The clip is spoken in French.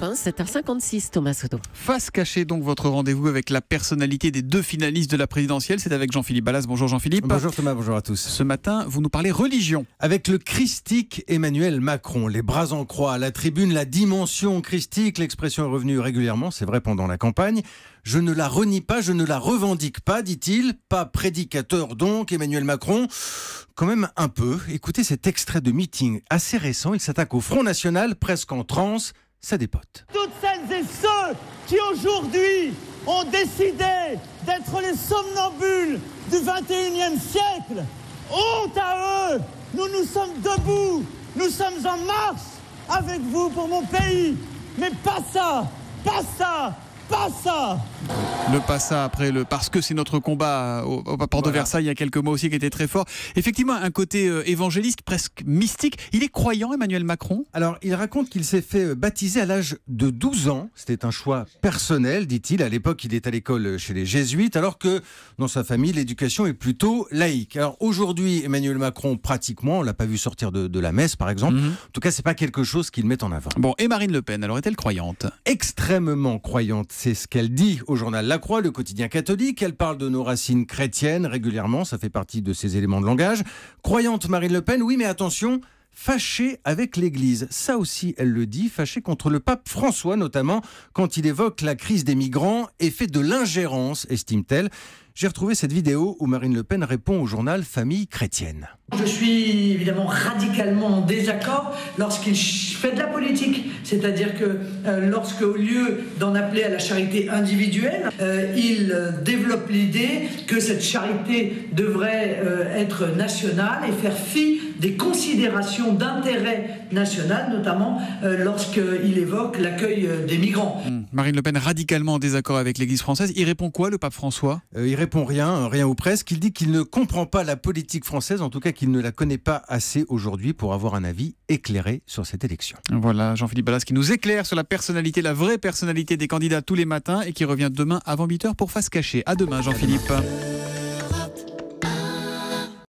1, 7h56, Thomas Soto. Face cachée, donc votre rendez-vous avec la personnalité des deux finalistes de la présidentielle, c'est avec Jean-Philippe Ballas. Bonjour Jean-Philippe. Bonjour Thomas, bonjour à tous. Ce matin, vous nous parlez religion. Avec le christique Emmanuel Macron, les bras en croix à la tribune, la dimension christique, l'expression est revenue régulièrement, c'est vrai pendant la campagne. Je ne la renie pas, je ne la revendique pas, dit-il. Pas prédicateur donc, Emmanuel Macron. Quand même un peu. Écoutez cet extrait de meeting assez récent. Il s'attaque au Front National, presque en transe. Ça dépote. Toutes celles et ceux qui aujourd'hui ont décidé d'être les somnambules du 21e siècle, honte à eux. Nous sommes debout, nous sommes en marche avec vous pour mon pays. Mais pas ça, pas ça. Pas ça. Le pas ça après le parce que c'est notre combat au port de Versailles il y a quelques mois aussi qui était très fort. Effectivement, un côté évangéliste, presque mystique. Il est croyant, Emmanuel Macron ? Alors, il raconte qu'il s'est fait baptiser à l'âge de 12 ans. C'était un choix personnel, dit-il. À l'époque, il est à l'école chez les jésuites, alors que dans sa famille, l'éducation est plutôt laïque. Alors aujourd'hui, Emmanuel Macron, pratiquement, on l'a pas vu sortir de la messe, par exemple. En tout cas, c'est pas quelque chose qu'il met en avant. Bon, et Marine Le Pen, alors est-elle croyante ? Extrêmement croyante. C'est ce qu'elle dit au journal La Croix, le quotidien catholique. Elle parle de nos racines chrétiennes régulièrement, ça fait partie de ses éléments de langage. Croyante Marine Le Pen, oui, mais attention, fâchée avec l'Église. Ça aussi, elle le dit, fâchée contre le pape François, notamment quand il évoque la crise des migrants et fait de l'ingérence, estime-t-elle. J'ai retrouvé cette vidéo où Marine Le Pen répond au journal Famille chrétienne. Je suis évidemment radicalement en désaccord lorsqu'il fait de la politique. C'est-à-dire que lorsque, au lieu d'en appeler à la charité individuelle, il développe l'idée que cette charité devrait être nationale et faire fi des considérations d'intérêt national, notamment lorsqu'il évoque l'accueil des migrants. Marine Le Pen radicalement en désaccord avec l'Église française. Il répond quoi, le pape François ? Il répond rien ou presque. Il dit qu'il ne comprend pas la politique française, en tout cas qu'il ne la connaît pas assez aujourd'hui pour avoir un avis éclairé sur cette élection. Voilà, Jean-Philippe Ballas qui nous éclaire sur la personnalité, la vraie personnalité des candidats tous les matins et qui revient demain avant 8h pour Face Cachée. À demain, Jean-Philippe.